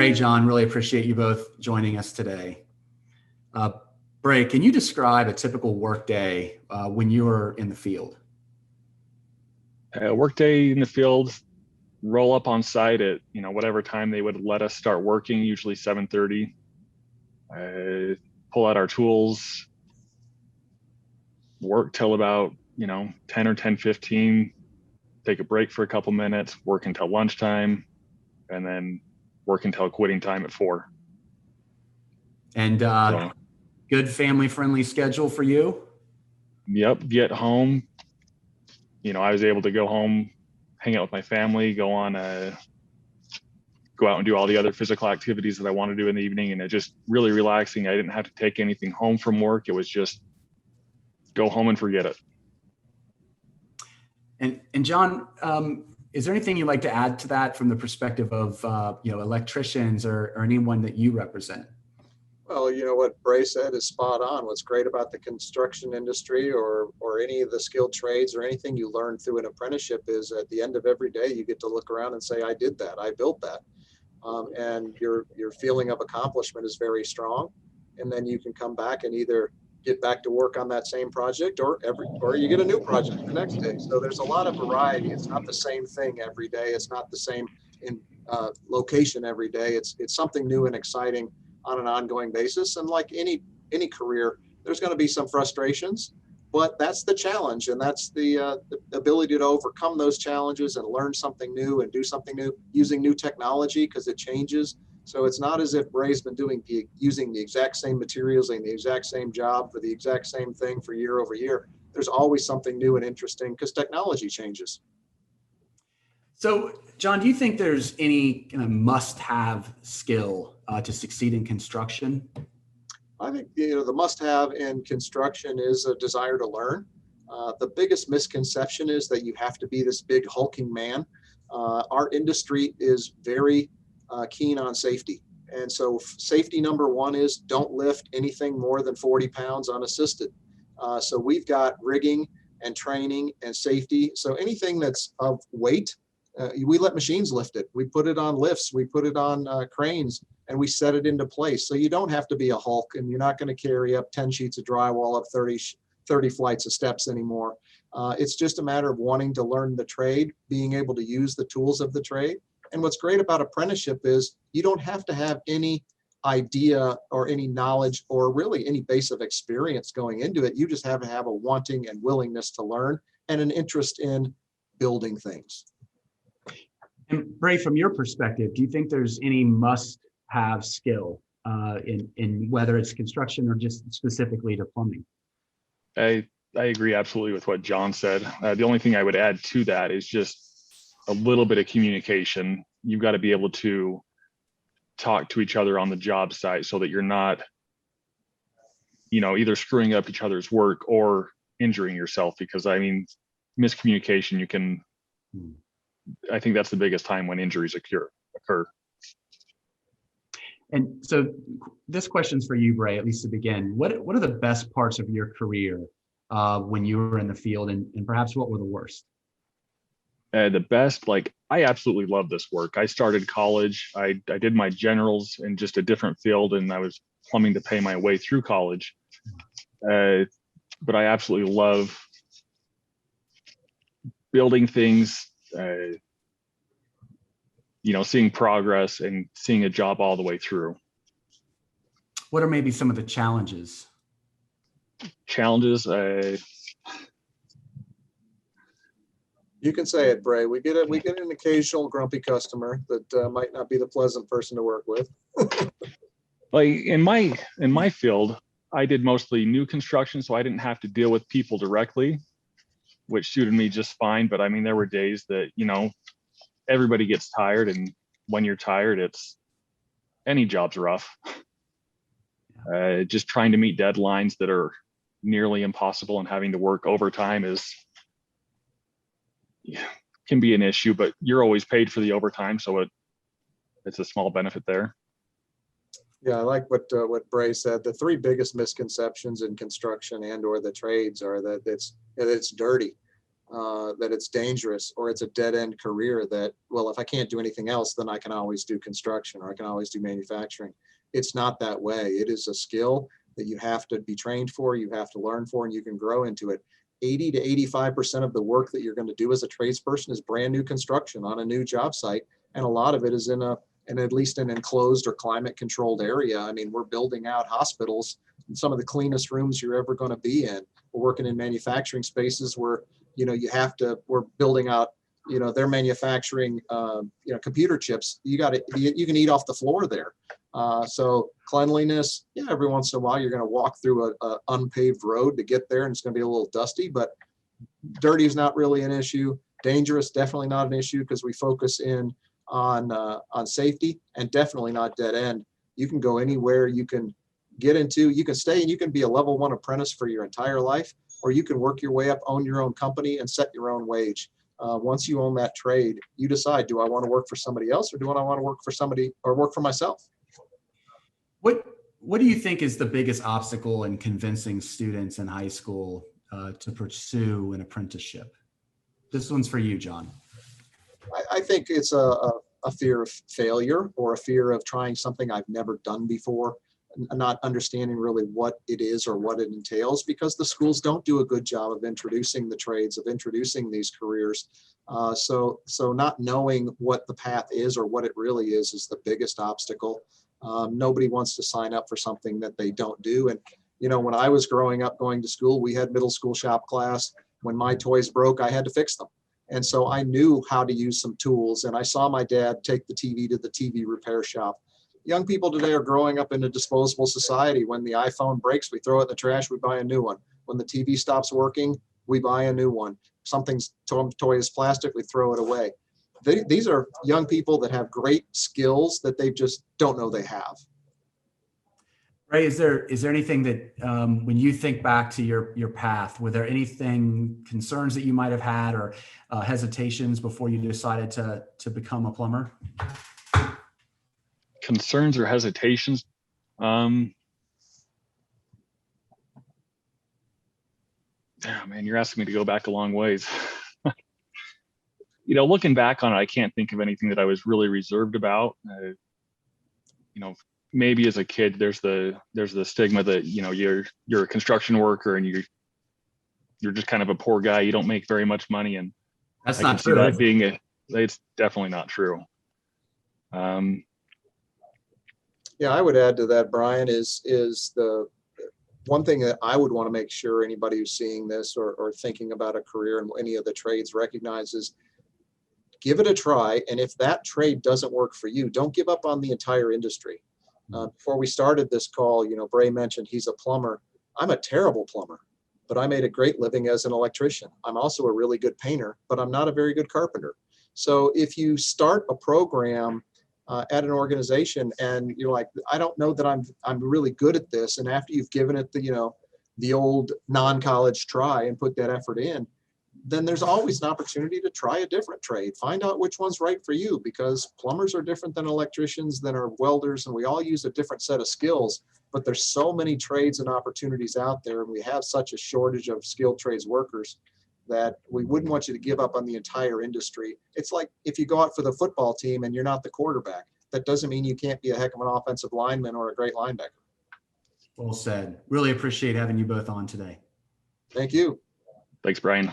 Bray, John, really appreciate you both joining us today. Bray, can you describe a typical workday when you're in the field? Workday in the field, roll up on site at whatever time they would let us start working, usually 7:30. Pull out our tools, work till about 10 or 10:15, take a break for a couple minutes, work until lunchtime, and then work until quitting time at 4. And So, good family-friendly schedule for you? yep, get home. I was able to go home, hang out with my family, go out and do all the other physical activities that I want to do in the evening. And it just really relaxing. I didn't have to take anything home from work. It was just go home and forget it. And John, is there anything you'd like to add to that from the perspective of electricians or anyone that you represent? Well, what Bray said is spot on. What's great about the construction industry or any of the skilled trades or anything you learn through an apprenticeship is at the end of every day, you get to look around and say, I did that, I built that. And your feeling of accomplishment is very strong. And then you can come back and either get back to work on that same project or you get a new project the next day. So there's a lot of variety. It's not the same thing every day. It's not the same in location every day. It's something new and exciting on an ongoing basis. And like any career, there's going to be some frustrations, but that's the challenge. And that's the ability to overcome those challenges and learn something new and do something new using new technology because it changes. So it's not as if Bray's been using the exact same materials and the exact same job for the exact same thing for year over year. There's always something new and interesting because technology changes. So, John, do you think there's any kind of must-have skill to succeed in construction? I think the must-have in construction is a desire to learn. The biggest misconception is that you have to be this big hulking man. Our industry is very keen on safety, and so safety number one is don't lift anything more than 40 pounds unassisted. So we've got rigging and training and safety. So anything that's of weight. We let machines lift it. We put it on lifts. We put it on cranes, and we set it into place. So you don't have to be a Hulk, and you're not going to carry up 10 sheets of drywall up 30 flights of steps anymore. It's just a matter of wanting to learn the trade, being able to use the tools of the trade. And what's great about apprenticeship is you don't have to have any idea or any knowledge or really any base of experience going into it. You just have to have a wanting and willingness to learn and an interest in building things. And Bray, from your perspective, do you think there's any must-have skill in whether it's construction or just specifically to plumbing? I agree absolutely with what John said. The only thing I would add to that is just a little bit of communication. You've got to be able to talk to each other on the job site so that you're not, either screwing up each other's work or injuring yourself. Because miscommunication, I think that's the biggest time when injuries occur. And so this question's for you, Bray, at least to begin. What are the best parts of your career when you were in the field, and perhaps what were the worst? The best, I absolutely love this work. I started college. I did my generals in just a different field, and I was plumbing to pay my way through college. But I absolutely love building things, seeing progress and seeing a job all the way through. What are maybe some of the challenges? You can say it, Bray. We get an occasional grumpy customer that might not be the pleasant person to work with. In my field, I did mostly new construction, so I didn't have to deal with people directly, which suited me just fine. But there were days that, everybody gets tired, and when you're tired, any job's rough. Just trying to meet deadlines that are nearly impossible and having to work overtime can be an issue, but you're always paid for the overtime, so it's a small benefit there. Yeah, I like what Bray said. The three biggest misconceptions in construction and or the trades are that it's dirty. that it's dangerous or it's a dead end career that, well, if I can't do anything else, then I can always do construction or I can always do manufacturing. It's not that way. It is a skill that you have to be trained for, you have to learn for, and you can grow into it. 80 to 85% of the work that you're going to do as a tradesperson is brand new construction on a new job site. And a lot of it is in at least an enclosed or climate controlled area. I mean, we're building out hospitals in some of the cleanest rooms you're ever going to be in. We're working in manufacturing spaces where, we're building out, they're manufacturing, computer chips. You can eat off the floor there. So cleanliness, yeah, every once in a while, you're going to walk through a unpaved road to get there and it's going to be a little dusty, but dirty is not really an issue. Dangerous, definitely not an issue because we focus in on safety, and definitely not dead end. You can go anywhere you can get into, you can stay and you can be a level 1 apprentice for your entire life, or you can work your way up, own your own company and set your own wage. Once you own that trade, you decide, do I want to work for somebody else or do I want to work for somebody or work for myself? What do you think is the biggest obstacle in convincing students in high school to pursue an apprenticeship? This one's for you, John. I think it's a fear of failure or a fear of trying something I've never done before, not understanding really what it is or what it entails, because the schools don't do a good job of introducing the trades, of introducing these careers. So not knowing what the path is or what it really is the biggest obstacle. Nobody wants to sign up for something that they don't do. And, when I was growing up going to school, we had middle school shop class. When my toys broke, I had to fix them. And so I knew how to use some tools, and I saw my dad take the TV to the TV repair shop. Young people today are growing up in a disposable society. When the iPhone breaks, we throw it in the trash, we buy a new one. When the TV stops working, we buy a new one. Something's toy is plastic, we throw it away. These are young people that have great skills that they just don't know they have. Ray, is there anything that when you think back to your path, were there anything, concerns that you might have had or hesitations before you decided to become a plumber? Concerns or hesitations? Man, you're asking me to go back a long ways. Looking back on it, I can't think of anything that I was really reserved about. Maybe as a kid, there's the stigma that, you're a construction worker and you're just kind of a poor guy. You don't make very much money. And that's I not can see true. that it's definitely not true. Yeah, I would add to that, Brian, is the one thing that I would want to make sure anybody who's seeing this or thinking about a career in any of the trades recognizes, give it a try. And if that trade doesn't work for you, don't give up on the entire industry. Before we started this call, Bray mentioned he's a plumber. I'm a terrible plumber, but I made a great living as an electrician. I'm also a really good painter, but I'm not a very good carpenter. So if you start a program at an organization and you're like, I don't know that I'm really good at this, and after you've given it the old non-college try and put that effort in, then there's always an opportunity to try a different trade. Find out which one's right for you, because plumbers are different than electricians, than are welders, and we all use a different set of skills. But there's so many trades and opportunities out there, and we have such a shortage of skilled trades workers that we wouldn't want you to give up on the entire industry. It's like if you go out for the football team and you're not the quarterback, that doesn't mean you can't be a heck of an offensive lineman or a great linebacker. Well said. Really appreciate having you both on today. Thank you. Thanks, Brian.